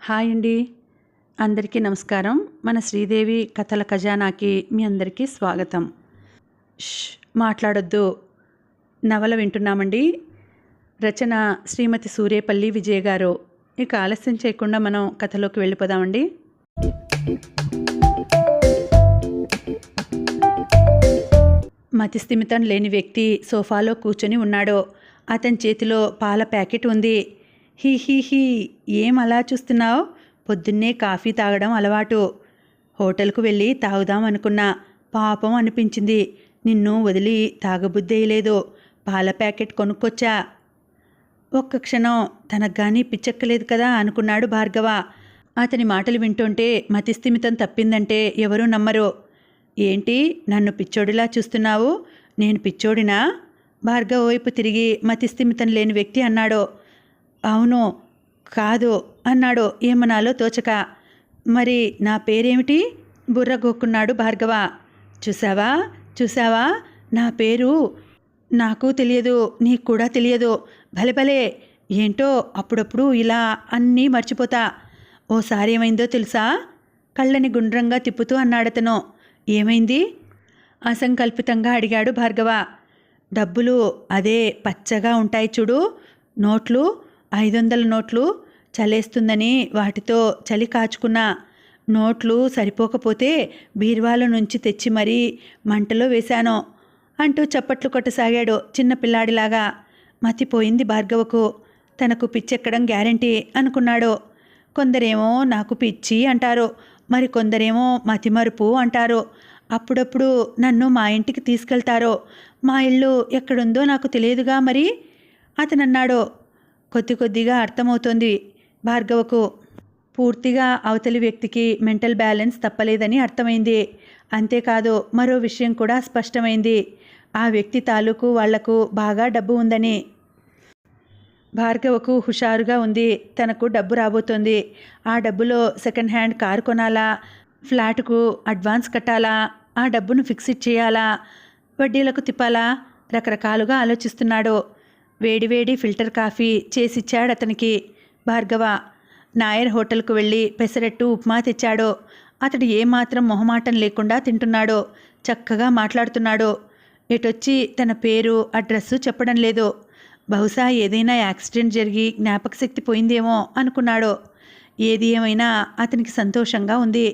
Hi అండి, అందరికీ నమస్కారం. మన శ్రీదేవి కథల ఖజానాకి మీ అందరికీ స్వాగతం. మాట్లాడొద్దు నవల వింటున్నామండి. రచన శ్రీమతి సూరేపల్లి విజయ గారు. ఇక ఆలస్యం చేయకుండా మనం కథలోకి వెళ్ళిపోదామండి. మతిస్థిమితం లేని వ్యక్తి సోఫాలో కూర్చొని ఉన్నాడు. అతని చేతిలో పాల ప్యాకెట్ ఉంది. హీ హీ హీ, ఏం అలా చూస్తున్నావు? పొద్దున్నే కాఫీ తాగడం అలవాటు. హోటల్కు వెళ్ళి తాగుదాం అనుకున్నా, పాపం అనిపించింది. నిన్ను వదిలి తాగబుద్ధేయలేదు. పాల ప్యాకెట్ కొనుక్కొచ్చా. ఒక్క క్షణం తనకు కానీ పిచ్చెక్కలేదు కదా అనుకున్నాడు భార్గవ. అతని మాటలు వింటుంటే మతిస్థిమితం తప్పిందంటే ఎవరూ నమ్మరు. ఏంటి నన్ను పిచ్చోడిలా చూస్తున్నావు? నేను పిచ్చోడినా? భార్గవ వైపు తిరిగి మతిస్థిమితం లేని వ్యక్తి అన్నాడు. అవును కాదు అన్నాడు ఏమనాలో తోచక. మరి నా పేరేమిటి? బుర్ర గోక్కున్నాడు భార్గవ. చూసావా నా పేరు నాకు తెలియదు, నీకు కూడా తెలియదు. భలే ఏంటో అప్పుడప్పుడు ఇలా అన్నీ మర్చిపోతా. ఓసారి ఏమైందో తెలుసా? కళ్ళని గుండ్రంగా తిప్పుతూ అన్నాడతను. ఏమైంది? అసంకల్పితంగా అడిగాడు భార్గవ. డబ్బులు అదే పచ్చగా ఉంటాయి చూడు, నోట్లు, 500 నోట్లు. చలేస్తుందని వాటితో చలి కాచుకున్నా. నోట్లు సరిపోకపోతే బీర్వాల నుంచి తెచ్చి మరీ మంటలో వేశాను అంటూ చప్పట్లు కొట్టసాగాడు చిన్నపిల్లాడిలాగా. మతిపోయింది భార్గవకు. తనకు పిచ్చెక్కడం గ్యారంటీ అనుకున్నాడు. కొందరేమో నాకు పిచ్చి అంటారు, మరి కొందరేమో మతిమరుపు అంటారు. అప్పుడప్పుడు నన్ను మా ఇంటికి తీసుకెళ్తారు. మా ఇల్లు ఎక్కడుందో నాకు తెలియదుగా మరి అతనన్నాడు. కొద్దిగా అర్థమవుతోంది భార్గవకు. పూర్తిగా అవతలి వ్యక్తికి మెంటల్ బ్యాలెన్స్ తప్పలేదని అర్థమైంది. అంతేకాదు మరో విషయం కూడా స్పష్టమైంది. ఆ వ్యక్తి తాలూకు వాళ్లకు బాగా డబ్బు ఉందని. భార్గవకు హుషారుగా ఉంది. తనకు డబ్బు రాబోతోంది. ఆ డబ్బులో సెకండ్ హ్యాండ్ కారు కొనాలా, ఫ్లాటుకు అడ్వాన్స్ కట్టాలా, ఆ డబ్బును ఫిక్స్డ్ చేయాలా, వడ్డీలకు తిప్పాలా, రకరకాలుగా ఆలోచిస్తున్నాడు. వేడివేడి ఫిల్టర్ కాఫీ చేసిచ్చాడు అతనికి భార్గవ. నాయర్ హోటల్కు వెళ్ళి పెసరట్టు ఉప్మా తెచ్చాడు. అతడు ఏమాత్రం మొహమాటం లేకుండా తింటున్నాడు. చక్కగా మాట్లాడుతున్నాడు. ఎటొచ్చి తన పేరు అడ్రస్సు చెప్పడం లేదు. బహుశా ఏదైనా యాక్సిడెంట్ జరిగి జ్ఞాపకశక్తి పోయిందేమో అనుకున్నాడు. ఏది ఏమైనా అతనికి సంతోషంగా ఉంది.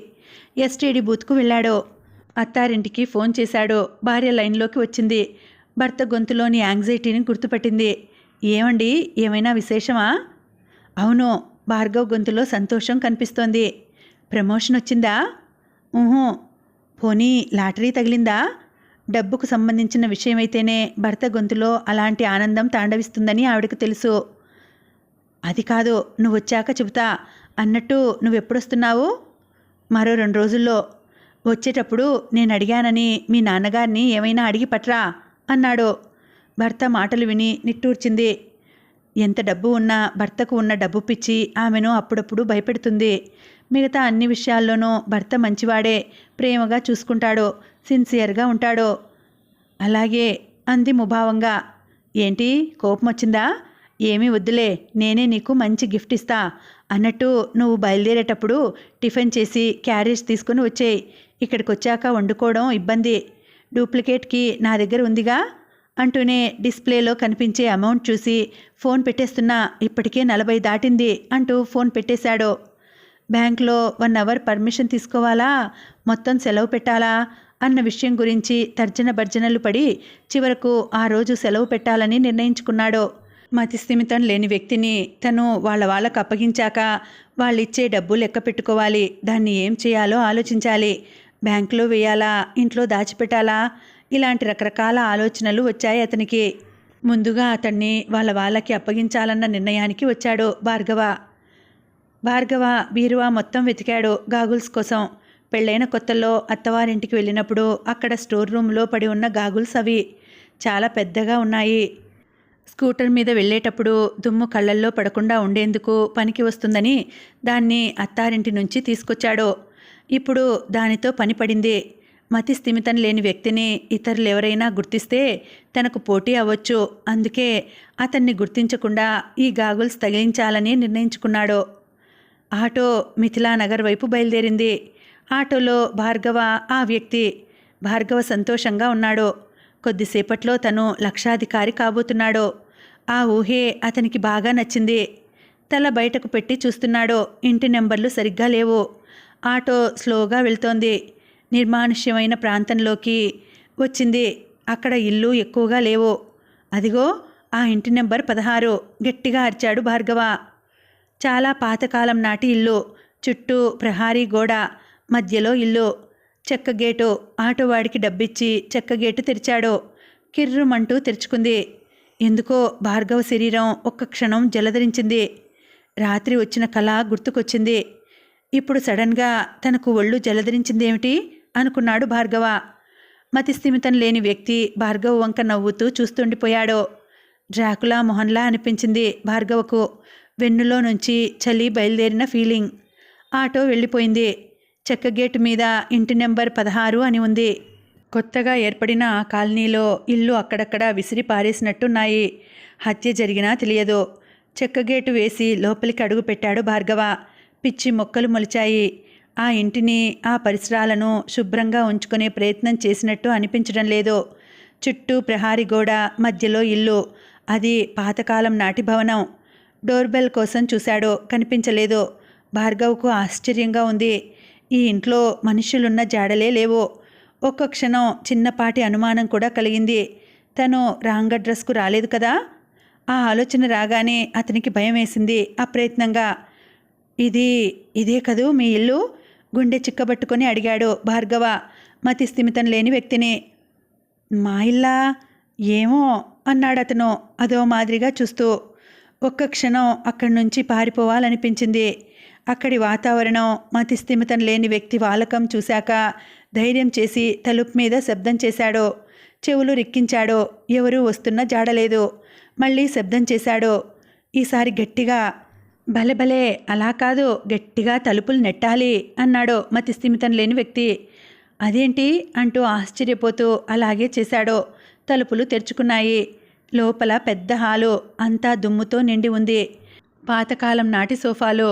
ఎస్టీడీ బూత్కు వెళ్ళాడు. అత్తారింటికి ఫోన్ చేశాడు. భార్య లైన్లోకి వచ్చింది. భర్త గొంతులోని యాంగ్జైటీని గుర్తుపట్టింది. ఏమండి, ఏమైనా విశేషమా? అవును. భార్గవ్ గొంతులో సంతోషం కనిపిస్తోంది. ప్రమోషన్ వచ్చిందా? పోనీ లాటరీ తగిలిందా? డబ్బుకు సంబంధించిన విషయమైతేనే భర్త గొంతులో అలాంటి ఆనందం తాండవిస్తుందని ఆవిడకు తెలుసు. అది కాదు, నువ్వు వచ్చాక చెబుతా. అన్నట్టు నువ్వెప్పుడొస్తున్నావు? మరో 2 రోజుల్లో. వచ్చేటప్పుడు నేను అడిగానని మీ నాన్నగారిని ఏమైనా అడిగి పట్రా అన్నాడు. భర్త మాటలు విని నిట్టూర్చింది. ఎంత డబ్బు ఉన్నా భర్తకు ఉన్న డబ్బు పిచ్చి ఆమెను అప్పుడప్పుడు భయపెడుతుంది. మిగతా అన్ని విషయాల్లోనూ భర్త మంచివాడే, ప్రేమగా చూసుకుంటాడు, సిన్సియర్గా ఉంటాడు. అలాగే అంది ముభావంగా. ఏంటి, కోపం వచ్చిందా? ఏమీ వద్దులే, నేనే నీకు మంచి గిఫ్ట్ ఇస్తా. అన్నట్టు నువ్వు బయలుదేరేటప్పుడు టిఫిన్ చేసి క్యారేజ్ తీసుకుని వచ్చేయి. ఇక్కడికి వచ్చాక వండుకోవడం ఇబ్బంది. డూప్లికేట్కి నా దగ్గర ఉందిగా అంటూనే డిస్ప్లేలో కనిపించే అమౌంట్ చూసి ఫోన్ పెట్టేస్తున్నా, ఇప్పటికే 40 దాటింది అంటూ ఫోన్ పెట్టేశాడు. బ్యాంక్లో 1 అవర్ పర్మిషన్ తీసుకోవాలా, మొత్తం సెలవు పెట్టాలా అన్న విషయం గురించి తర్జన భర్జనలు పడి చివరకు ఆ రోజు సెలవు పెట్టాలని నిర్ణయించుకున్నాడు. మతిస్థిమితం లేని వ్యక్తిని తను వాళ్ళకు అప్పగించాక వాళ్ళిచ్చే డబ్బు లెక్క పెట్టుకోవాలి. దాన్ని ఏం చేయాలో ఆలోచించాలి. బ్యాంకులో వేయాలా, ఇంట్లో దాచిపెట్టాలా, ఇలాంటి రకరకాల ఆలోచనలు వచ్చాయి అతనికి. ముందుగా అతన్ని వాళ్ళకి అప్పగించాలన్న నిర్ణయానికి వచ్చాడు భార్గవ బీరువా మొత్తం వెతికాడు గాగుల్స్ కోసం. పెళ్ళైన కొత్తలో అత్తవారింటికి వెళ్ళినప్పుడు అక్కడ స్టోర్ రూమ్లో పడి ఉన్న గాగుల్స్ అవి. చాలా పెద్దగా ఉన్నాయి. స్కూటర్ మీద వెళ్ళేటప్పుడు దుమ్ము కళ్ళల్లో పడకుండా ఉండేందుకు పనికి వస్తుందని దాన్ని అత్తారింటి నుంచి తీసుకొచ్చాడు. ఇప్పుడు దానితో పని పడింది. మతిస్థిమితం లేని వ్యక్తిని ఇతరులు ఎవరైనా గుర్తిస్తే తనకు పోటీ అవ్వచ్చు. అందుకే అతన్ని గుర్తించకుండా ఈ గాగుల్స్ తగిలించాలని నిర్ణయించుకున్నాడు. ఆటో మిథిలానగర్ వైపు బయలుదేరింది. ఆటోలో భార్గవ, ఆ వ్యక్తి. భార్గవ సంతోషంగా ఉన్నాడు. కొద్దిసేపట్లో తను లక్షాధికారి కాబోతున్నాడు. ఆ ఊహే అతనికి బాగా నచ్చింది. తల బయటకు పెట్టి చూస్తున్నాడు. ఇంటి నెంబర్లు సరిగ్గా లేవు. ఆటో స్లోగా వెళ్తోంది. నిర్మానుష్యమైన ప్రాంతంలోకి వచ్చింది. అక్కడ ఇల్లు ఎక్కువగా లేవు. అదిగో ఆ ఇంటి నెంబర్ 16 గట్టిగా అరిచాడు భార్గవ. చాలా పాతకాలం నాటి ఇల్లు. చుట్టూ ప్రహారీ గోడ, మధ్యలో ఇల్లు. చెక్క గేటు. ఆటోవాడికి డబ్బిచ్చి చెక్క గేటు తెరిచాడు. కిర్రుమంటూ తెరుచుకుంది. ఎందుకో భార్గవ శరీరం ఒక్క క్షణం జలధరించింది. రాత్రి వచ్చిన కళ గుర్తుకొచ్చింది. ఇప్పుడు సడన్గా తనకు ఒళ్ళు జలధరించిందేమిటి అనుకున్నాడు భార్గవ. మతిస్థిమితం లేని వ్యక్తి భార్గవ వంక నవ్వుతూ చూస్తుండిపోయాడు. డ్రాకులా మొహన్లా అనిపించింది భార్గవకు. వెన్నులో నుంచి చలి బయలుదేరిన ఫీలింగ్. ఆటో వెళ్ళిపోయింది. చెక్క గేటు మీద ఇంటి నెంబర్ 16 అని ఉంది. కొత్తగా ఏర్పడిన ఆ కాలనీలో ఇల్లు అక్కడక్కడ విసిరి పారేసినట్టున్నాయి. హత్య జరిగినా తెలియదు. చెక్క గేటు వేసి లోపలికి అడుగు పెట్టాడు భార్గవ. పిచ్చి మొక్కలు మొలిచాయి. ఆ ఇంటిని, ఆ పరిసరాలను శుభ్రంగా ఉంచుకునే ప్రయత్నం చేసినట్టు అనిపించడం లేదు. చుట్టూ ప్రహారీ గోడ, మధ్యలో ఇల్లు. అది పాతకాలం నాటి భవనం. డోర్బెల్ కోసం చూశాడు, కనిపించలేదు. భార్గవ్కు ఆశ్చర్యంగా ఉంది. ఈ ఇంట్లో మనుషులున్న జాడలే లేవు. ఒక్క క్షణం చిన్నపాటి అనుమానం కూడా కలిగింది. తను రాంగ్ అడ్రస్కు రాలేదు కదా. ఆ ఆలోచన రాగానే అతనికి భయం వేసింది. అప్రయత్నంగా, ఇదే కదూ మీ ఇల్లు? గుండె చిక్కబట్టుకొని అడిగాడు భార్గవ మతి స్థిమితం లేని వ్యక్తిని. మా ఇల్లా? ఏమో అన్నాడతను అదో మాదిరిగా చూస్తూ. ఒక్క క్షణం అక్కడి నుంచి పారిపోవాలనిపించింది. అక్కడి వాతావరణం, మతి స్థిమితం లేని వ్యక్తి వాలకం చూశాక ధైర్యం చేసి తలుపు మీద శబ్దం చేశాడు. చెవులు రిక్కించాడు. ఎవరూ వస్తున్న జాడలేదు. మళ్ళీ శబ్దం చేశాడు. ఈసారి గట్టిగా. భలే అలా కాదు, గట్టిగా తలుపులు నెట్టాలి అన్నాడు మతి స్థిమితం లేని వ్యక్తి. అదేంటి అంటూ ఆశ్చర్యపోతూ అలాగే చేశాడు. తలుపులు తెరుచుకున్నాయి. లోపల పెద్ద హాలు. అంతా దుమ్ముతో నిండి ఉంది. పాతకాలం నాటి సోఫాలు.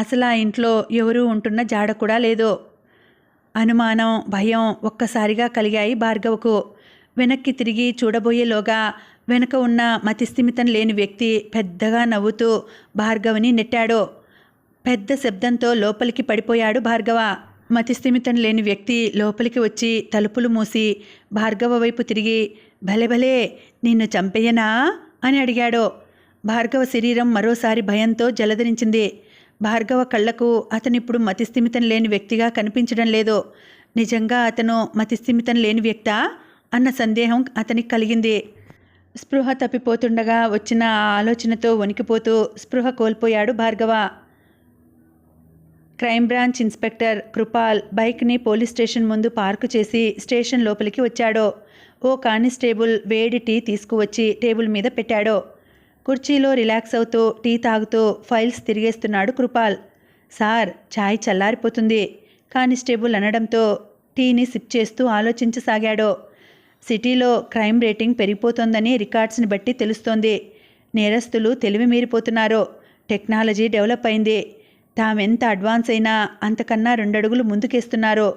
అసలు ఆ ఇంట్లో ఎవరూ ఉంటున్న జాడ కూడా లేదు. అనుమానం, భయం ఒక్కసారిగా కలిగాయి భార్గవకు. వెనక్కి తిరిగి చూడబోయేలోగా వెనక ఉన్న మతిస్థిమితం లేని వ్యక్తి పెద్దగా నవ్వుతూ భార్గవని నెట్టాడు. పెద్ద శబ్దంతో లోపలికి పడిపోయాడు భార్గవ. మతిస్థిమితం లేని వ్యక్తి లోపలికి వచ్చి తలుపులు మూసి భార్గవ వైపు తిరిగి, భలే నిన్ను చంపేయనా అని అడిగాడు. భార్గవ శరీరం మరోసారి భయంతో జలధరించింది. భార్గవ కళ్లకు అతనిప్పుడు మతిస్థిమితం లేని వ్యక్తిగా కనిపించడం లేదు. నిజంగా అతను మతిస్థిమితం లేని వ్యక్తా అన్న సందేహం అతనికి కలిగింది. స్పృహ తప్పిపోతుండగా వచ్చిన ఆ ఆలోచనతో వణికిపోతూ స్పృహ కోల్పోయాడు Bhargava. Crime branch inspector Kripal బైక్ని పోలీస్ స్టేషన్ ముందు పార్కు చేసి స్టేషన్ లోపలికి వచ్చాడు. ఓ కానిస్టేబుల్ వేడి టీ తీసుకువచ్చి టేబుల్ మీద పెట్టాడు. కుర్చీలో రిలాక్స్ అవుతూ టీ తాగుతూ ఫైల్స్ తిరిగేస్తున్నాడు కృపాల్. సార్, ఛాయ్ చల్లారిపోతుంది కానిస్టేబుల్ అనడంతో టీని సిప్ చేస్తూ ఆలోచించసాగాడు. సిటీలో క్రైమ్ రేటింగ్ పెరిగిపోతోందని రికార్డ్స్ని బట్టి తెలుస్తోంది. నేరస్తులు తెలివి మీరిపోతున్నారు. టెక్నాలజీ డెవలప్ అయింది. తామెంత అడ్వాన్స్ అయినా అంతకన్నా 2 అడుగులు ముందుకేస్తున్నారు.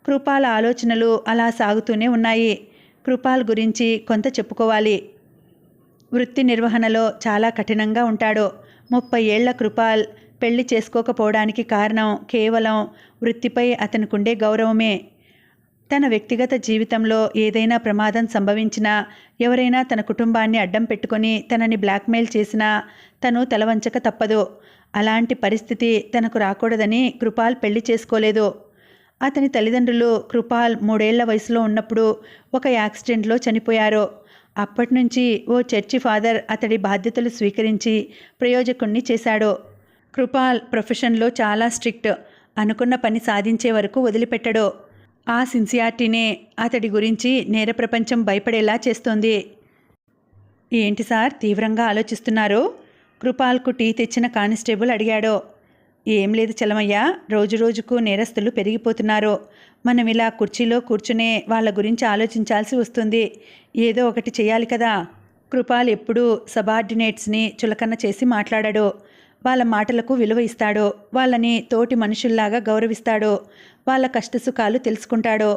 కృపాల్ ఆలోచనలు అలా సాగుతూనే ఉన్నాయి. కృపాల్ గురించి కొంత చెప్పుకోవాలి. వృత్తి నిర్వహణలో చాలా కఠినంగా ఉంటాడు. 30 ఏళ్ల కృపాల్ పెళ్లి చేసుకోకపోవడానికి కారణం కేవలం వృత్తిపై అతనికుండే గౌరవమే. తన వ్యక్తిగత జీవితంలో ఏదైనా ప్రమాదం సంభవించినా, ఎవరైనా తన కుటుంబాన్ని అడ్డం పెట్టుకొని తనని బ్లాక్మెయిల్ చేసినా తను తలవంచక తప్పదు. అలాంటి పరిస్థితి తనకు రాకూడదని కృపాల్ పెళ్లి చేసుకోలేదు. అతని తల్లిదండ్రులు కృపాల్ 3 ఏళ్ల వయసులో ఉన్నప్పుడు ఒక యాక్సిడెంట్లో చనిపోయారు. అప్పటి నుంచి ఓ చర్చి ఫాదర్ అతడి బాధ్యతలు స్వీకరించి ప్రయోజకుణ్ణి చేశాడు. కృపాల్ ప్రొఫెషన్లో చాలా స్ట్రిక్ట్. అనుకున్న పని సాధించే వరకు వదిలిపెట్టడు. ఆ సిన్సియారిటీనే అతడి గురించి నేర ప్రపంచం భయపడేలా చేస్తోంది. ఏంటి సార్ తీవ్రంగా ఆలోచిస్తున్నారు? కృపాల్కు టీ తెచ్చిన కానిస్టేబుల్ అడిగాడు. ఏం లేదు చలమయ్య, రోజురోజుకు నేరస్తులు పెరిగిపోతున్నారు. మనం ఇలా కుర్చీలో కూర్చునే వాళ్ళ గురించి ఆలోచించాల్సి వస్తుంది. ఏదో ఒకటి చేయాలి కదా. కృపాల్ ఎప్పుడూ సబార్డినేట్స్ని చులకన చేసి మాట్లాడాడు. వాళ్ళ మాటలకు విలువ ఇస్తాడో, వాళ్ళని తోటి మనుషుల్లాగా గౌరవిస్తాడో, వాళ్ళ కష్టసుఖాలు తెలుసుకుంటాడో.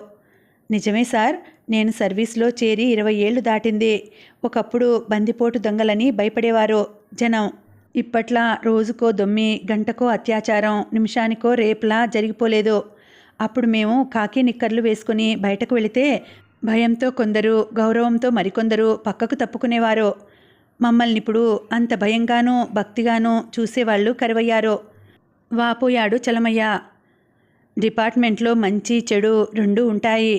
నిజమే సార్, నేను సర్వీస్లో చేరి 20 ఏళ్లు దాటింది. ఒకప్పుడు బందిపోటు దొంగలని భయపడేవారు జనం. ఇప్పట్లా రోజుకో దొమ్మి, గంటకో అత్యాచారం, నిమిషానికో రేపులా జరిగిపోలేదు. అప్పుడు మేము కాకి నిక్కర్లు వేసుకుని బయటకు వెళితే భయంతో కొందరు, గౌరవంతో మరికొందరు పక్కకు తప్పుకునేవారు. మమ్మల్ని ఇప్పుడు అంత భయంగానూ భక్తిగానూ చూసేవాళ్ళు కరువయ్యారు వాపోయాడు చలమయ్య. డిపార్ట్మెంట్లో మంచి చెడు రెండూ ఉంటాయి.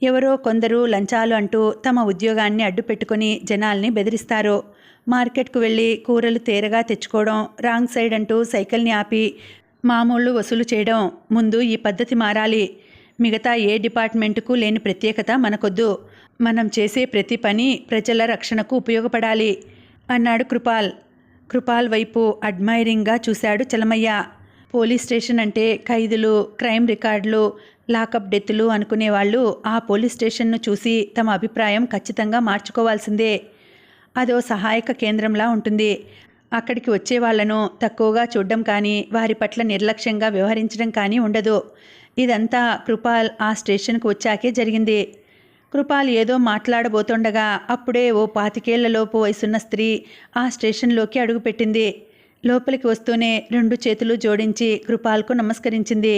ఎవరో కొందరు లంచాలు అంటూ తమ ఉద్యోగాన్ని అడ్డుపెట్టుకుని జనాల్ని బెదిరిస్తారు. మార్కెట్కు వెళ్ళి కూరలు తేరగా తెచ్చుకోవడం, రాంగ్ సైడ్ అంటూ సైకిల్ని ఆపి మామూళ్ళు వసూలు చేయడం. ముందు ఈ పద్ధతి మారాలి. మిగతా ఏ డిపార్ట్మెంటుకు లేని ప్రత్యేకత మనకొద్దు. మనం చేసే ప్రతి పని ప్రజల రక్షణకు ఉపయోగపడాలి అన్నాడు కృపాల్. కృపాల్ వైపు అడ్మైరింగ్గా చూశాడు చలమయ్య. పోలీస్ స్టేషన్ అంటే ఖైదులు, క్రైమ్ రికార్డులు, లాకప్ డెత్తులు అనుకునేవాళ్ళు ఆ పోలీస్ స్టేషన్ను చూసి తమ అభిప్రాయం ఖచ్చితంగా మార్చుకోవాల్సిందే. అదో సహాయక కేంద్రంలా ఉంటుంది. అక్కడికి వచ్చే వాళ్లను తక్కువగా చూడడం కానీ, వారి పట్ల నిర్లక్ష్యంగా వ్యవహరించడం కానీ ఉండదు. ఇదంతా కృపాల్ ఆ స్టేషన్కు వచ్చాకే జరిగింది. కృపాల్ ఏదో మాట్లాడబోతుండగా అప్పుడే ఓ 25 ఏళ్లలోపు వయసున్న స్త్రీ ఆ స్టేషన్లోకి అడుగుపెట్టింది. లోపలికి వస్తూనే 2 చేతులు జోడించి కృపాల్కు నమస్కరించింది.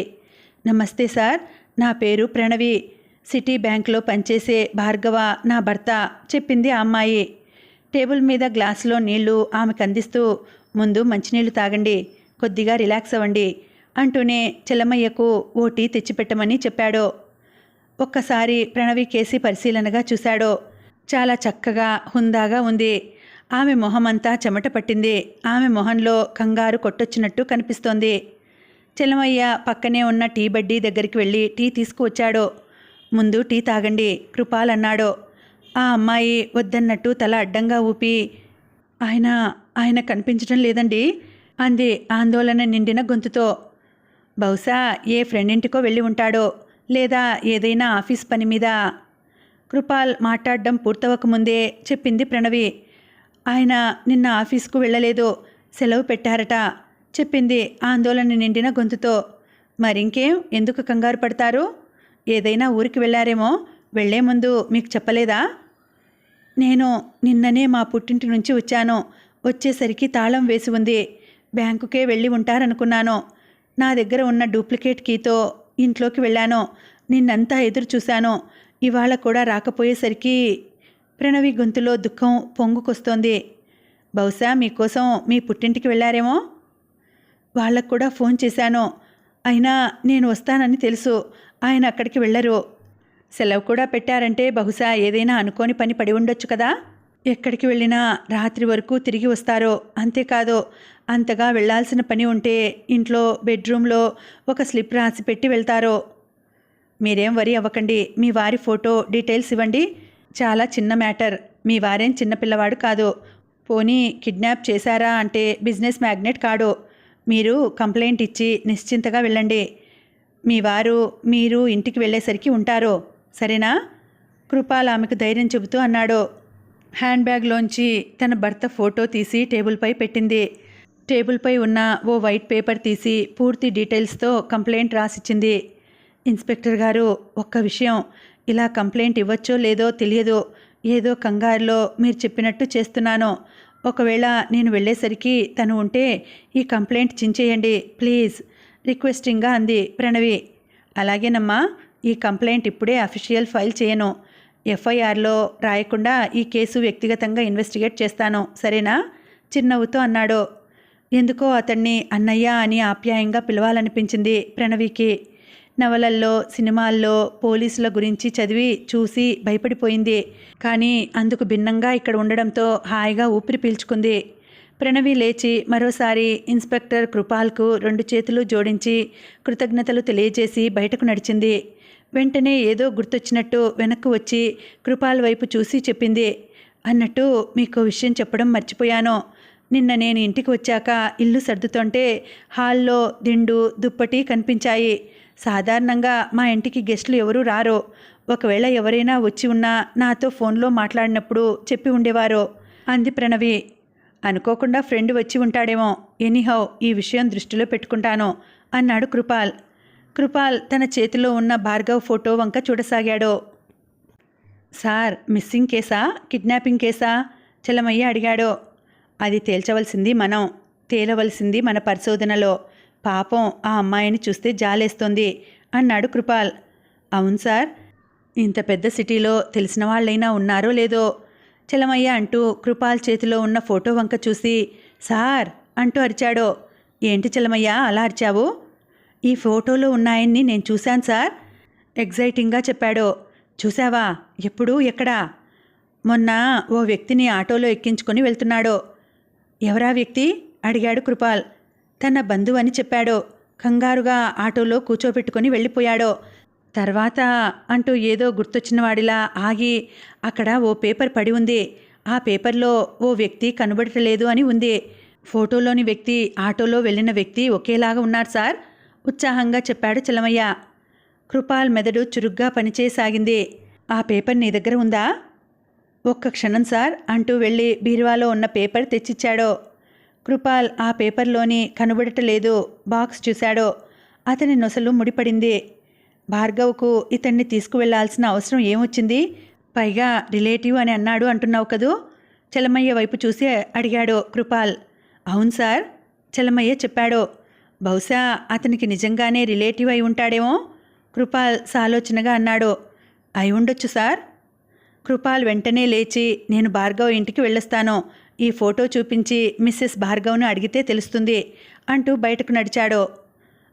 నమస్తే సార్, నా పేరు ప్రణవి. సిటీ బ్యాంక్లో పనిచేసే భార్గవ నా భర్త చెప్పింది ఆ అమ్మాయి. టేబుల్ మీద గ్లాసులో నీళ్లు ఆమెకు అందిస్తూ, ముందు మంచినీళ్లు తాగండి, కొద్దిగా రిలాక్స్ అవ్వండి అంటూనే చలమయ్యకు ఓ టీ తెచ్చిపెట్టమని చెప్పాడు. ఒక్కసారి ప్రణవి కేసి పరిశీలనగా చూశాడు. చాలా చక్కగా హుందాగా ఉంది. ఆమె మొహమంతా చెమట పట్టింది. ఆమె మొహంలో కంగారు కొట్టొచ్చినట్టు కనిపిస్తోంది. చలమయ్య పక్కనే ఉన్న టీ బడ్డీ దగ్గరికి వెళ్ళి టీ తీసుకువచ్చాడు. ముందు టీ తాగండి కృపాల్ అన్నాడు. ఆ అమ్మాయి వద్దన్నట్టు తల అడ్డంగా ఊపి, ఆయన కనిపించడం లేదండి అంది ఆందోళన నిండిన గొంతుతో. బహుశా ఏ ఫ్రెండ్ ఇంటికో వెళ్ళి ఉంటాడో, లేదా ఏదైనా ఆఫీస్ పని మీద. కృపాల్ మాట్లాడడం పూర్తవకముందే చెప్పింది ప్రణవి. ఆయన నిన్న ఆఫీస్కు వెళ్ళలేదు, సెలవు పెట్టారట చెప్పింది ఆందోళన నిండిన గొంతుతో. మరింకేం, ఎందుకు కంగారు పడతారు? ఏదైనా ఊరికి వెళ్ళారేమో, వెళ్లే ముందు మీకు చెప్పలేదా? నేను నిన్ననే మా పుట్టింటి నుంచి వచ్చాను. వచ్చేసరికి తాళం వేసి ఉంది. బ్యాంకుకే వెళ్ళి ఉంటారనుకున్నాను. నా దగ్గర ఉన్న డూప్లికేట్ కీతో ఇంట్లోకి వెళ్ళాను. నిన్నంతా ఎదురు చూశాను. ఇవాళ కూడా రాకపోయేసరికి ప్రణవి గొంతులో దుఃఖం పొంగుకొస్తోంది. బహుశా మీకోసం మీ పుట్టింటికి వెళ్ళారేమో. వాళ్ళకు కూడా ఫోన్ చేశాను. అయినా నేను వస్తానని తెలుసు. ఆయన అక్కడికి వెళ్ళరు. సెలవు కూడా పెట్టారంటే బహుశా ఏదైనా అనుకోని పని పడి ఉండొచ్చు కదా. ఎక్కడికి వెళ్ళినా రాత్రి వరకు తిరిగి వస్తారో. అంతేకాదు, అంతగా వెళ్లాల్సిన పని ఉంటే ఇంట్లో బెడ్రూమ్లో ఒక స్లిప్ రాసి పెట్టి వెళ్తారో. మీరేం వరి అవ్వకండి. మీ వారి ఫోటో డీటెయిల్స్ ఇవ్వండి. చాలా చిన్న మ్యాటర్. మీ వారేం చిన్నపిల్లవాడు కాదు. పోనీ కిడ్నాప్ చేశారా అంటే బిజినెస్ మ్యాగ్నెట్ కాడు. మీరు కంప్లైంట్ ఇచ్చి నిశ్చింతగా వెళ్ళండి. మీ వారు మీరు ఇంటికి వెళ్ళేసరికి ఉంటారు, సరేనా? కృపాల్ ఆమెకు ధైర్యం చెబుతూ అన్నాడు. హ్యాండ్ బ్యాగ్లోంచి తన భర్త ఫోటో తీసి టేబుల్పై పెట్టింది. టేబుల్పై ఉన్న ఓ వైట్ పేపర్ తీసి పూర్తి డీటెయిల్స్తో కంప్లైంట్ రాసిచ్చింది. ఇన్స్పెక్టర్ గారు, ఒక్క విషయం, ఇలా కంప్లైంట్ ఇవ్వచ్చో లేదో తెలియదు. ఏదో కంగారులో మీరు చెప్పినట్టు చేస్తున్నాను. ఒకవేళ నేను వెళ్ళేసరికి తను ఉంటే ఈ కంప్లైంట్ చించేయండి ప్లీజ్ రిక్వెస్టింగ్గా అంది ప్రణవి. అలాగేనమ్మా, ఈ కంప్లైంట్ ఇప్పుడే అఫీషియల్ ఫైల్ చేయను. ఎఫ్ఐఆర్లో రాయకుండా ఈ కేసు వ్యక్తిగతంగా ఇన్వెస్టిగేట్ చేస్తాను, సరేనా? చిరునవ్వుతో అన్నాడు. ఎందుకో అతన్ని అన్నయ్య అని ఆప్యాయంగా పిలవాలనిపించింది ప్రణవికి. నవలల్లో, సినిమాల్లో పోలీసుల గురించి చదివి చూసి భయపడిపోయింది. కానీ అందుకు భిన్నంగా ఇక్కడ ఉండడంతో హాయిగా ఊపిరి పీల్చుకుంది. ప్రణవి లేచి మరోసారి ఇన్స్పెక్టర్ కృపాల్కు 2 చేతులు జోడించి కృతజ్ఞతలు తెలియజేసి బయటకు నడిచింది. వెంటనే ఏదో గుర్తొచ్చినట్టు వెనక్కు వచ్చి కృపాల్ వైపు చూసి చెప్పింది. అన్నట్టు మీకు విషయం చెప్పడం మర్చిపోయాను. నిన్న నేను ఇంటికి వచ్చాక ఇల్లు సర్దుతుంటే హాల్లో దిండు, దుప్పటి కనిపించాయి. సాధారణంగా మా ఇంటికి గెస్టులు ఎవరూ రారు. ఒకవేళ ఎవరైనా వచ్చి ఉన్నా నాతో ఫోన్లో మాట్లాడినప్పుడు చెప్పి ఉండేవారు అంది ప్రణవి. అనుకోకుండా ఫ్రెండ్ వచ్చి ఉంటాడేమో. ఎనీహౌ ఈ విషయం దృష్టిలో పెట్టుకుంటాను అన్నాడు కృపాల్. కృపాల్ తన చేతిలో ఉన్న భార్గవ్ ఫోటో వంక చూడసాగాడు. సార్, మిస్సింగ్ కేసా, కిడ్నాపింగ్ కేసా? చలమయ్య అడిగాడు. అది తేలవలసింది మన పరిశోధనలో. పాపం ఆ అమ్మాయిని చూస్తే జాలేస్తోంది అన్నాడు కృపాల్. అవును సార్, ఇంత పెద్ద సిటీలో తెలిసిన వాళ్ళైనా ఉన్నారో లేదో చలమయ్య అంటూ కృపాల్ చేతిలో ఉన్న ఫోటో వంక చూసి సార్ అంటూ అరిచాడు. ఏంటి చలమయ్య అలా అరిచావు? ఈ ఫోటోలో ఉన్నాయన్ని నేను చూశాను సార్ ఎగ్జైటింగ్గా చెప్పాడు. చూసావా? ఎప్పుడు, ఎక్కడా? మొన్న ఓ వ్యక్తిని ఆటోలో ఎక్కించుకొని వెళ్తున్నాడు. ఎవరా వ్యక్తి అడిగాడు కృపాల్. తన బంధువు అని చెప్పాడు. కంగారుగా ఆటోలో కూర్చోబెట్టుకొని వెళ్ళిపోయాడు. తర్వాత అంటూ ఏదో గుర్తొచ్చిన వాడిలా ఆగి అక్కడ ఓ పేపర్ పడి ఉంది. ఆ పేపర్లో ఓ వ్యక్తి కనబడటలేదు అని ఉంది. ఫోటోలోని వ్యక్తి, ఆటోలో వెళ్ళిన వ్యక్తి ఒకేలాగా ఉన్నారు సార్ ఉత్సాహంగా చెప్పాడు చలమయ్య. కృపాల్ మెదడు చురుగ్గా పనిచేయసాగింది. ఆ పేపర్ నీ దగ్గర ఉందా? ఒక్క క్షణం సార్ అంటూ వెళ్ళి బీరువాలో ఉన్న పేపర్ తెచ్చిచ్చాడు. కృపాల్ ఆ పేపర్లోని కనబడటలేదు బాక్స్ చూశాడు. అతని నొసలు ముడిపడింది. భార్గవ్కు ఇతన్ని తీసుకువెళ్లాల్సిన అవసరం ఏమొచ్చింది? పైగా రిలేటివ్ అని అన్నాడు అంటున్నావు కదూ? చలమయ్య వైపు చూసి అడిగాడు కృపాల్. అవును సార్ చలమయ్య చెప్పాడు. బహుశా అతనికి నిజంగానే రిలేటివ్ అయి ఉంటాడేమో కృపాల్ సాలోచనగా అన్నాడు. అయి ఉండొచ్చు సార్. కృపాల్ వెంటనే లేచి నేను భార్గవ్ ఇంటికి వెళ్ళొస్తాను. ఈ ఫోటో చూపించి మిస్సెస్ భార్గవ్ను అడిగితే తెలుస్తుంది అంటూ బయటకు నడిచాడు.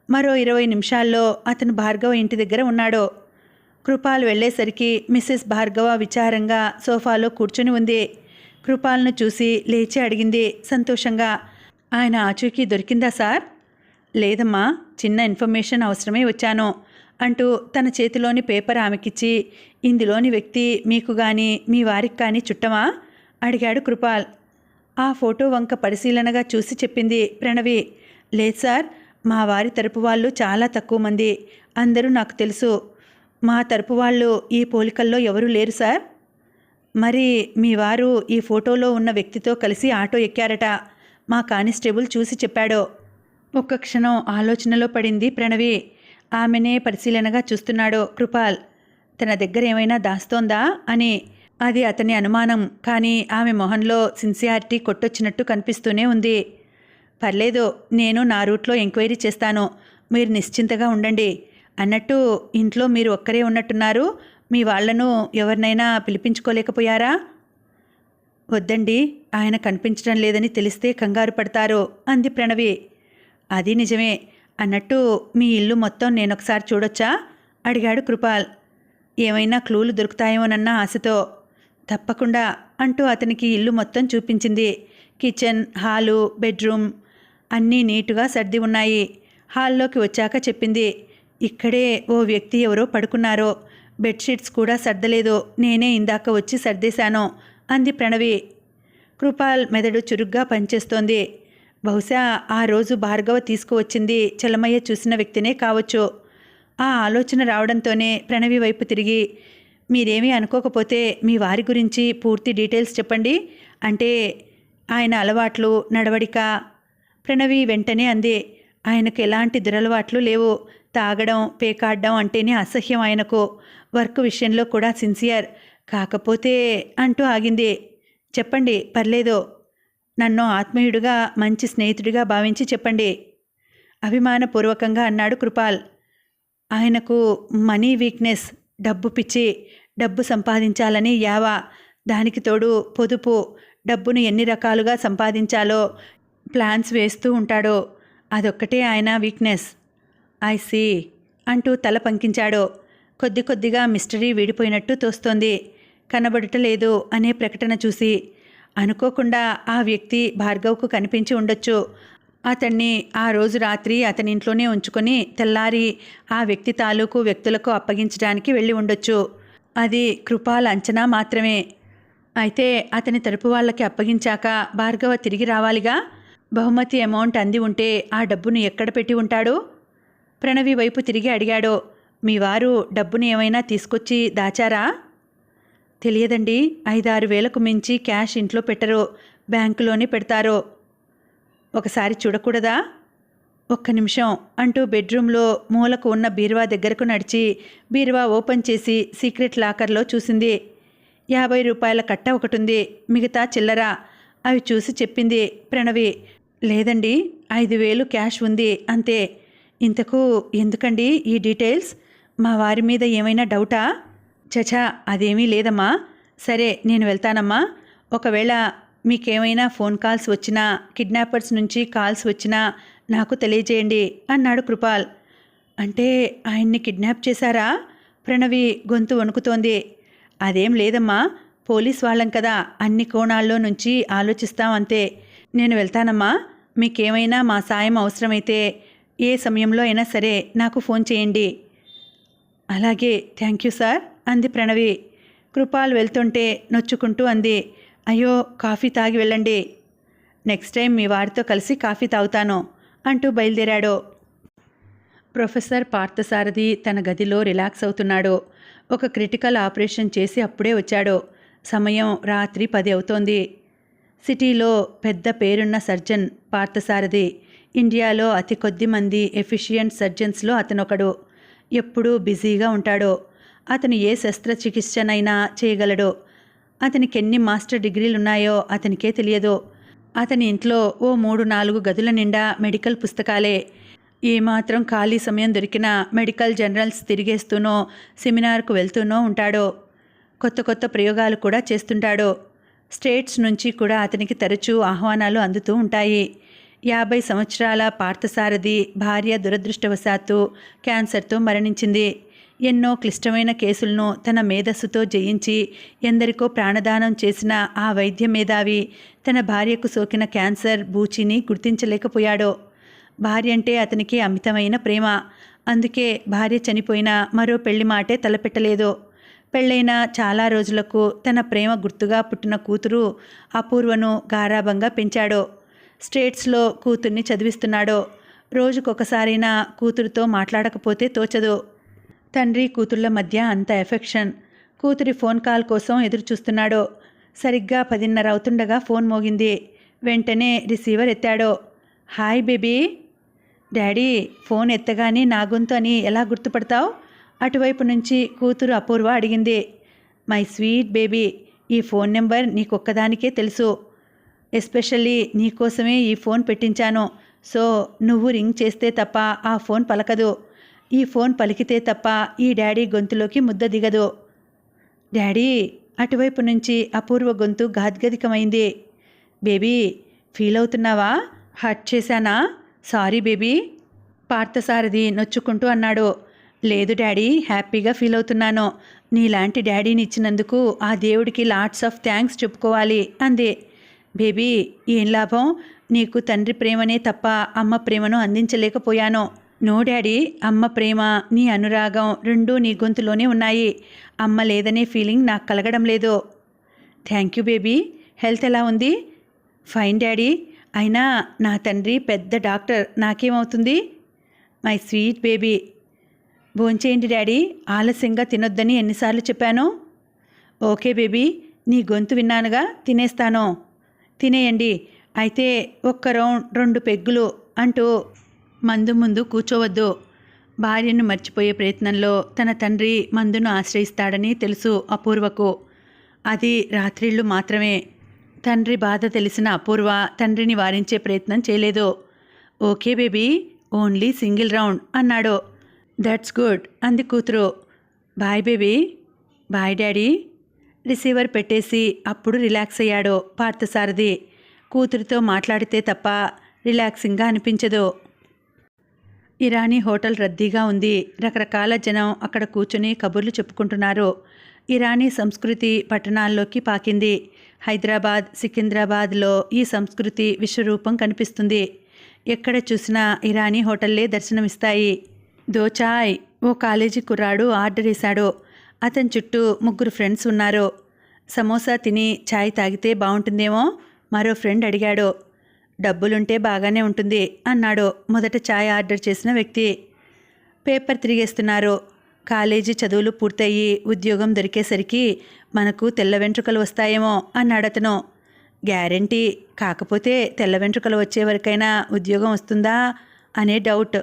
మరో 20 నిమిషాల్లో అతను భార్గవ ఇంటి దగ్గర ఉన్నాడు. కృపాల్ వెళ్ళేసరికి మిస్సెస్ భార్గవ విచారంగా సోఫాలో కూర్చుని ఉంది. కృపాల్ను చూసి లేచి అడిగింది సంతోషంగా. ఆయన ఆచూకీ దొరికిందా సార్? లేదమ్మా, చిన్న ఇన్ఫర్మేషన్ అవసరమే వచ్చాను అంటూ తన చేతిలోని పేపర్ ఆమెకిచ్చి ఇందులోని వ్యక్తి మీకు కానీ మీ వారికి కానీ చుట్టమా అడిగాడు కృపాల్. ఆ ఫోటో వంక పరిశీలనగా చూసి చెప్పింది ప్రణవి. లేదు సార్, మా వారి తరపు వాళ్ళు చాలా తక్కువ మంది. అందరూ నాకు తెలుసు. మా తరపు వాళ్ళు ఈ పోలికల్లో ఎవరూ లేరు సార్. మరి మీ వారు ఈ ఫోటోలో ఉన్న వ్యక్తితో కలిసి ఆటో ఎక్కారట. మా కానిస్టేబుల్ చూసి చెప్పాడు. ఒక్క క్షణం ఆలోచనలో పడింది ప్రణవి. ఆమెనే పరిశీలనగా చూస్తున్నాడు కృపాల్. తన దగ్గర ఏమైనా దాస్తోందా అని. అది అతని అనుమానం. కానీ ఆమె మొహంలో సిన్సియారిటీ కొట్టొచ్చినట్టు కనిపిస్తూనే ఉంది. పర్లేదు, నేను నా రూట్లో ఎంక్వైరీ చేస్తాను. మీరు నిశ్చింతగా ఉండండి. అన్నట్టు ఇంట్లో మీరు ఒక్కరే ఉన్నట్టున్నారు. మీ వాళ్లను ఎవరినైనా పిలిపించుకోలేకపోయారా? వద్దండి, ఆయన కనిపించడం లేదని తెలిస్తే కంగారు పడతారు అంది ప్రణవి. అది నిజమే. అన్నట్టు మీ ఇల్లు మొత్తం నేనొకసారి చూడొచ్చా అడిగాడు కృపాల్. ఏమైనా క్లూలు దొరుకుతాయోనన్న ఆశతో. తప్పకుండా అంటూ అతనికి ఇల్లు మొత్తం చూపించింది. కిచెన్, హాలు, బెడ్రూమ్ అన్నీ నీటుగా సర్ది ఉన్నాయి. హాల్లోకి వచ్చాక చెప్పింది. ఇక్కడే ఓ వ్యక్తి ఎవరో పడుకున్నారో. బెడ్షీట్స్ కూడా సర్దలేదు. నేనే ఇందాక వచ్చి సర్దేశాను అంది ప్రణవి. కృపాల్ మెదడు చురుగ్గా పనిచేస్తోంది. బహుశా ఆ రోజు భార్గవ తీసుకువచ్చింది చలమయ్య చూసిన వ్యక్తినే కావచ్చు. ఆ ఆలోచన రావడంతోనే ప్రణవి వైపు తిరిగి మీరేమీ అనుకోకపోతే మీ వారి గురించి పూర్తి డీటెయిల్స్ చెప్పండి. అంటే ఆయన అలవాట్లు, నడవడిక. ప్రణవి వెంటనే అంది. ఆయనకు ఎలాంటి దురలవాట్లు లేవు. తాగడం, పేకాడడం అంటేనే అసహ్యం ఆయనకు. వర్క్ విషయంలో కూడా సిన్సియర్. కాకపోతే అంటూ ఆగింది. చెప్పండి, పర్లేదు. నన్ను ఆత్మీయుడిగా, మంచి స్నేహితుడిగా భావించి చెప్పండి అభిమానపూర్వకంగా అన్నాడు కృపాల్. ఆయనకు మనీ వీక్నెస్, డబ్బు పిచ్చి. డబ్బు సంపాదించాలని యావా. దానికి తోడు పొదుపు. డబ్బును ఎన్ని రకాలుగా సంపాదించాలో ప్లాన్స్ వేస్తూ ఉంటాడు. అదొక్కటే ఆయన వీక్నెస్. ఐ సీ అంటూ తల పంకించాడు. కొద్ది కొద్దిగా మిస్టరీ వీడిపోయినట్టు తోస్తోంది. కనబడటలేదు అనే ప్రకటన చూసి. అనుకోకుండా ఆ వ్యక్తి భార్గవ్కు కనిపించి ఉండొచ్చు. అతన్ని ఆ రోజు రాత్రి అతని ఇంట్లోనే ఉంచుకొని తెల్లారి ఆ వ్యక్తి తాలూకు వ్యక్తులకు అప్పగించడానికి వెళ్ళి ఉండొచ్చు. అది కృపాల్ అంచనా మాత్రమే. అయితే అతని తరపు వాళ్ళకి అప్పగించాక భార్గవ తిరిగి రావాలిగా. బహుమతి అమౌంట్ అంది ఉంటే ఆ డబ్బును ఎక్కడ పెట్టి ఉంటాడు? ప్రణవి వైపు తిరిగి అడిగాడు. మీ వారు డబ్బును ఏమైనా తీసుకొచ్చి దాచారా? తెలియదండి. 5-6 వేలకు మించి క్యాష్ ఇంట్లో పెట్టరు. బ్యాంకులోనే పెడతారు. ఒకసారి చూడకూడదా? ఒక్క నిమిషం అంటూ బెడ్రూమ్లో మూలకు ఉన్న బీరువా దగ్గరకు నడిచి బీరువా ఓపెన్ చేసి సీక్రెట్ లాకర్లో చూసింది. 50 రూపాయల కట్ట ఒకటుంది, మిగతా చిల్లర. అవి చూసి చెప్పింది ప్రణవి. లేదండి, 5,000 క్యాష్ ఉంది అంతే. ఇంతకు ఎందుకండి ఈ డీటెయిల్స్? మా వారి మీద ఏమైనా డౌటా? చచా, అదేమీ లేదమ్మా. సరే, నేను వెళ్తానమ్మా. ఒకవేళ మీకేమైనా ఫోన్ కాల్స్ వచ్చినా, కిడ్నాపర్స్ నుంచి కాల్స్ వచ్చినా నాకు తెలియజేయండి అన్నాడు కృపాల్. అంటే ఆయన్ని కిడ్నాప్ చేశారా? ప్రణవి గొంతు వణుకుతోంది. అదేం లేదమ్మా, పోలీస్ వాళ్ళం కదా, అన్ని కోణాల్లో నుంచి ఆలోచిస్తాం అంతే. నేను వెళ్తానమ్మా. మీకేమైనా మా సాయం అవసరమైతే ఏ సమయంలో అయినా సరే నాకు ఫోన్ చేయండి. అలాగే, థ్యాంక్ యూ సార్ అంది ప్రణవి. కృపాల్ వెళ్తుంటే నొచ్చుకుంటూ అంది, అయ్యో, కాఫీ తాగి వెళ్ళండి. నెక్స్ట్ టైం మీ వారితో కలిసి కాఫీ తాగుతాను అంటూ బయలుదేరాడు. ప్రొఫెసర్ పార్థసారథి తన గదిలో రిలాక్స్ అవుతున్నాడు. ఒక క్రిటికల్ ఆపరేషన్ చేసి అప్పుడే వచ్చాడు. సమయం రాత్రి 10 అవుతోంది. సిటీలో పెద్ద పేరున్న సర్జన్ పార్థసారథి. ఇండియాలో అతి కొద్ది మంది ఎఫిషియెంట్ సర్జన్స్లో అతనొకడు. ఎప్పుడూ బిజీగా ఉంటాడు. అతను ఏ శస్త్రచికిత్సనైనా చేయగలడు. అతనికి ఎన్ని మాస్టర్ డిగ్రీలున్నాయో అతనికే తెలియదు. అతని ఇంట్లో ఓ 3-4 గదుల నిండా మెడికల్ పుస్తకాలే. ఏమాత్రం ఖాళీ సమయం దొరికినా మెడికల్ జర్నల్స్ తిరిగేస్తూనో సెమినార్కు వెళ్తూనో ఉంటాడు. కొత్త కొత్త ప్రయోగాలు కూడా చేస్తుంటాడు. స్టేట్స్ నుంచి కూడా అతనికి తరచూ ఆహ్వానాలు అందుతూ ఉంటాయి. 50 సంవత్సరాల పార్థసారథి భార్య దురదృష్టవశాత్తు క్యాన్సర్తో మరణించింది. ఎన్నో క్లిష్టమైన కేసులను తన మేధస్సుతో జయించి ఎందరికో ప్రాణదానం చేసిన ఆ వైద్య మేధావి తన భార్యకు సోకిన క్యాన్సర్ బూచిని గుర్తించలేకపోయాడు. భార్య అంటే అతనికి అమితమైన ప్రేమ. అందుకే భార్య చనిపోయినా మరో పెళ్లి మాటే తలపెట్టలేదు. పెళ్ళైన చాలా రోజులకు తన ప్రేమ గుర్తుగా పుట్టిన కూతురు అపూర్వను గారాబంగా పెంచాడు. స్టేట్స్లో కూతుర్ని చదివిస్తున్నాడు. రోజుకొకసారైనా కూతురుతో మాట్లాడకపోతే తోచదు. తండ్రి కూతుళ్ల మధ్య అంత ఎఫెక్షన్. కూతురి ఫోన్ కాల్ కోసం ఎదురు చూస్తున్నాడు. సరిగ్గా 10:30 అవుతుండగా ఫోన్ మోగింది. వెంటనే రిసీవర్ ఎత్తాడు. Hi baby. డాడీ. ఫోన్ ఎత్తగానే నా గొంతు అని ఎలా గుర్తుపడతావు? అటువైపు నుంచి కూతురు అపూర్వ అడిగింది. మై స్వీట్ బేబీ, ఈ ఫోన్ నెంబర్ నీకొక్కదానికే తెలుసు. ఎస్పెషల్లీ నీకోసమే ఈ ఫోన్ పెట్టించాను. సో నువ్వు రింగ్ చేస్తే తప్ప ఆ ఫోన్ పలకదు. ఈ ఫోన్ పలికితే తప్ప ఈ డాడీ గొంతులోకి ముద్ద దిగదు. డాడీ. అటువైపు నుంచి అపూర్వ గొంతు గాద్గదికమైంది. బేబీ, ఫీల్ అవుతున్నావా? హర్ట్ చేశానా? Sorry baby. పార్థసారథి నొచ్చుకుంటూ అన్నాడు. లేదు డాడీ, హ్యాపీగా ఫీల్ అవుతున్నాను. నీలాంటి డాడీని ఇచ్చినందుకు ఆ దేవుడికి లాట్స్ ఆఫ్ థ్యాంక్స్ చెప్పుకోవాలి అంది. బేబీ, ఏం లాభం? నీకు తండ్రి ప్రేమనే తప్ప అమ్మ ప్రేమను అందించలేకపోయాను. నో డాడీ, అమ్మ ప్రేమ, నీ అనురాగం రెండూ నీ గొంతులోనే ఉన్నాయి. అమ్మ లేదనే ఫీలింగ్ నాకు కలగడం లేదు. Thank you baby. హెల్త్ ఎలా ఉంది? Fine daddy. అయినా నా తండ్రి పెద్ద డాక్టర్, నాకేమవుతుంది? My sweet baby. భోంచేయండి డాడీ, ఆలస్యంగా తినొద్దని ఎన్నిసార్లు చెప్పాను? ఓకే బేబీ, నీ గొంతు విన్నానుగా, తినేస్తాను. తినేయండి. అయితే ఒక్క రౌండ్ 2 పెగ్గులు అంటూ మందు ముందు కూర్చోవద్దు. భార్యను మర్చిపోయే ప్రయత్నంలో తన తండ్రి మందును ఆశ్రయిస్తాడని తెలుసు అపూర్వకు. అది రాత్రిళ్ళు మాత్రమే. తండ్రి బాధ తెలిసిన అపూర్వ తండ్రిని వారించే ప్రయత్నం చేయలేదు. Okay baby, only single round అన్నాడు. దట్స్ గుడ్ అంది కూతురు. Bye baby. Bye daddy. Receiver పెట్టేసి అప్పుడు రిలాక్స్ అయ్యాడు పార్థసారథి. కూతురితో మాట్లాడితే తప్ప రిలాక్సింగ్గా అనిపించదు. ఇరానీ హోటల్ రద్దీగా ఉంది. రకరకాల జనం అక్కడ కూర్చుని కబుర్లు చెప్పుకుంటున్నారు. ఇరానీ సంస్కృతి పట్టణాల్లోకి పాకింది. హైదరాబాద్, సికింద్రాబాద్లో ఈ సంస్కృతి విశ్వరూపం కనిపిస్తుంది. ఎక్కడ చూసినా ఇరానీ హోటల్లే దర్శనమిస్తాయి. దోచాయ్, ఓ కాలేజీ కుర్రాడు ఆర్డర్ వేశాడు. అతని చుట్టూ 3 ఫ్రెండ్స్ ఉన్నారు. సమోసా తిని ఛాయ్ తాగితే బాగుంటుందేమో మరో ఫ్రెండ్ అడిగాడు. డబ్బులుంటే బాగానే ఉంటుంది అన్నాడు మొదట ఛాయ్ ఆర్డర్ చేసిన వ్యక్తి. పేపర్ తిరిగేస్తున్నారు. కాలేజీ చదువులు పూర్తయి ఉద్యోగం దొరికేసరికి మనకు తెల్ల వెంట్రుకలు వస్తాయేమో అన్నాడతను. గ్యారెంటీ. కాకపోతే తెల్ల వెంట్రుకలు వచ్చే వరకైనా ఉద్యోగం వస్తుందా అనే డౌట్.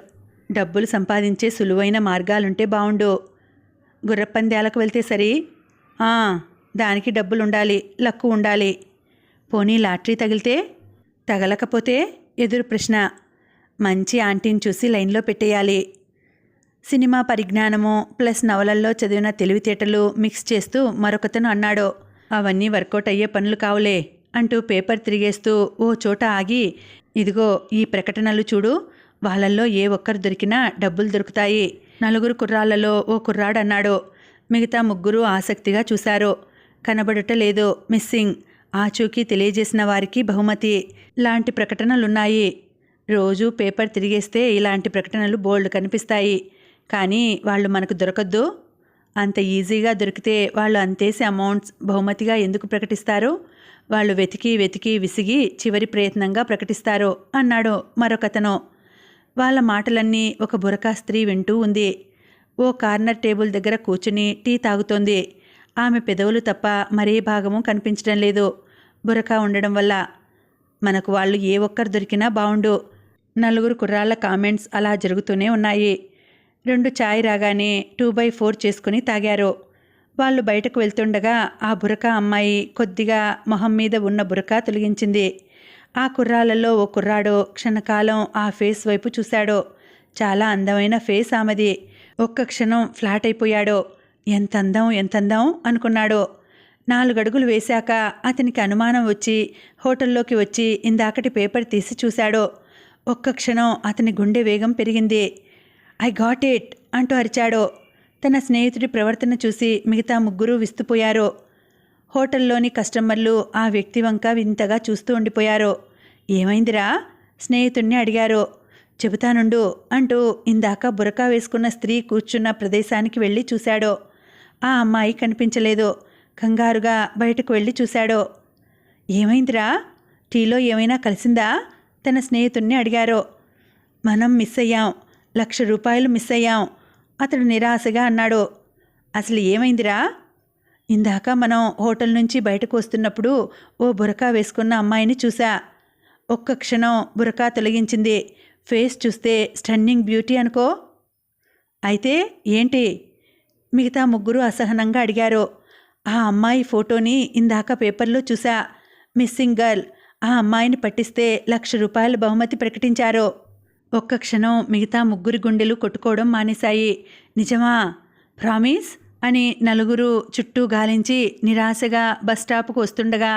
డబ్బులు సంపాదించే సులువైన మార్గాలుంటే బావుండు. గుర్రపందాలకు వెళ్తే సరి. దానికి డబ్బులుండాలి, లక్కు ఉండాలి. పోనీ లాటరీ తగిలితే? తగలకపోతే? ఎదురు ప్రశ్న. మంచి ఆంటీని చూసి లైన్లో పెట్టేయాలి. సినిమా పరిజ్ఞానము ప్లస్ నవలల్లో చదివిన తెలివితేటలు మిక్స్ చేస్తూ మరొకతను అన్నాడు. అవన్నీ వర్కౌట్ అయ్యే పనులు కావులే అంటూ పేపర్ తిరిగేస్తూ ఓ చోట ఆగి, ఇదిగో ఈ ప్రకటనలు చూడు, వాళ్ళల్లో ఏ ఒక్కరు దొరికినా డబ్బులు దొరుకుతాయి. 4 కుర్రాళ్లలో ఓ కుర్రాడు అన్నాడు. మిగతా 3 ఆసక్తిగా చూశారు. కనబడుట లేదు, మిస్సింగ్, ఆచూకీ తెలియజేసిన వారికి బహుమతి లాంటి ప్రకటనలున్నాయి. రోజూ పేపర్ తిరిగేస్తే ఇలాంటి ప్రకటనలు బోల్డ్ కనిపిస్తాయి. కానీ వాళ్ళు మనకు దొరకద్దు. అంత ఈజీగా దొరికితే వాళ్ళు అంతేసి అమౌంట్స్ బహుమతిగా ఎందుకు ప్రకటిస్తారు? వాళ్ళు వెతికి వెతికి విసిగి చివరి ప్రయత్నంగా ప్రకటిస్తారు అన్నాడు మరొకతను. వాళ్ళ మాటలన్నీ ఒక బురకా స్త్రీ వింటూ ఉంది. ఓ కార్నర్ టేబుల్ దగ్గర కూర్చుని టీ తాగుతోంది. ఆమె పెదవులు తప్ప మరే భాగము కనిపించడం లేదు, బురకా ఉండడం వల్ల. మనకు వాళ్ళు ఏ ఒక్కరు దొరికినా బావుండు. 4 కుర్రాళ్ల కామెంట్స్ అలా జరుగుతూనే ఉన్నాయి. 2 చాయ్ రాగానే 2/4 చేసుకుని తాగారు. వాళ్ళు బయటకు వెళ్తుండగా ఆ బురకా అమ్మాయి కొద్దిగా మొహం మీద ఉన్న బురకా తొలగించింది. ఆ కుర్రాళ్ళల్లో ఓ కుర్రాడు క్షణకాలం ఆ ఫేస్ వైపు చూశాడు. చాలా అందమైన ఫేస్ ఆమెది. ఒక్క క్షణం ఫ్లాట్ అయిపోయాడు. ఎంతందం అనుకున్నాడు. 4 అడుగులు వేశాక అతనికి అనుమానం వచ్చి హోటల్లోకి వచ్చి ఇందాకటి పేపర్ తీసి చూశాడు. ఒక్క క్షణం అతని గుండె వేగం పెరిగింది. ఐ గాట్ ఇట్ అంటూ అరిచాడు. తన స్నేహితుడి ప్రవర్తన చూసి మిగతా 3 విస్తుపోయారు. హోటల్లోని కస్టమర్లు ఆ వ్యక్తి వంక వింతగా చూస్తూ ఉండిపోయారు. ఏమైందిరా? స్నేహితుణ్ణి అడిగారు. చెబుతానుండు అంటూ ఇందాక బురకా వేసుకున్న స్త్రీ కూర్చున్న ప్రదేశానికి వెళ్ళి చూశాడు. ఆ అమ్మాయి కనిపించలేదు. కంగారుగా బయటకు వెళ్ళి చూశాడు. ఏమైందిరా? టీలో ఏమైనా కలిసిందా? తన స్నేహితుణ్ణి అడిగారు. మనం మిస్ అయ్యాం, 1,00,000 రూపాయలు మిస్ అయ్యాం అతడు నిరాశగా అన్నాడు. అసలు ఏమైందిరా? ఇందాక మనం హోటల్ నుంచి బయటకు వస్తున్నప్పుడు ఓ బురకా వేసుకున్న అమ్మాయిని చూసా. ఒక్క క్షణం బురకా తొలగించింది. ఫేస్ చూస్తే స్టన్నింగ్ బ్యూటీ అనుకో. అయితే ఏంటి? మిగతా 3 అసహనంగా అడిగారు. ఆ అమ్మాయి ఫోటోని ఇందాక పేపర్లో చూసా. Missing girl. ఆ అమ్మాయిని పట్టిస్తే 1,00,000 రూపాయల బహుమతి ప్రకటించారు. ఒక్క క్షణం మిగతా 3 గుండెలు కొట్టుకోవడం మానేశాయి. నిజమా? ప్రామిస్ అని 4 చుట్టూ గాలించి నిరాశగా బస్టాప్కు వస్తుండగా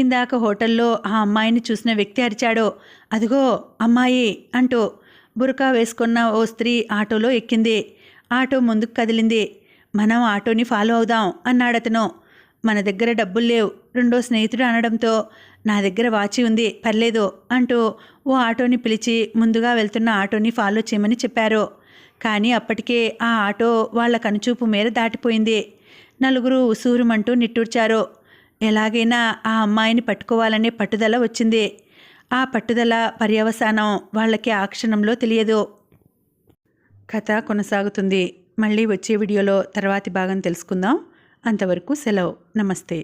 ఇందాక హోటల్లో ఆ అమ్మాయిని చూసిన వ్యక్తి అరిచాడు. అదిగో అమ్మాయి అంటూ. బురకా వేసుకున్న ఓ స్త్రీ ఆటోలో ఎక్కింది. ఆటో ముందుకు కదిలింది. మనం ఆటోని ఫాలో అవుదాం అన్నాడతను. మన దగ్గర డబ్బులు లేవు, రెండో స్నేహితుడు అనడంతో నా దగ్గర వాచి ఉంది, పర్లేదు అంటూ ఓ ఆటోని పిలిచి ముందుగా వెళ్తున్న ఆటోని ఫాలో చేయమని చెప్పారు. కానీ అప్పటికే ఆ ఆటో వాళ్ల కనుచూపు మేర దాటిపోయింది. 4 ఉసూరుమంటూ నిట్టూర్చారు. ఎలాగైనా ఆ అమ్మాయిని పట్టుకోవాలనే పట్టుదల వచ్చింది. ఆ పట్టుదల పర్యవసానం వాళ్ళకి ఆ క్షణంలో తెలియదు. కథ కొనసాగుతుంది. మళ్ళీ వచ్చే వీడియోలో తర్వాతి భాగం తెలుసుకుందాం. అంతవరకు సెలవు. నమస్తే.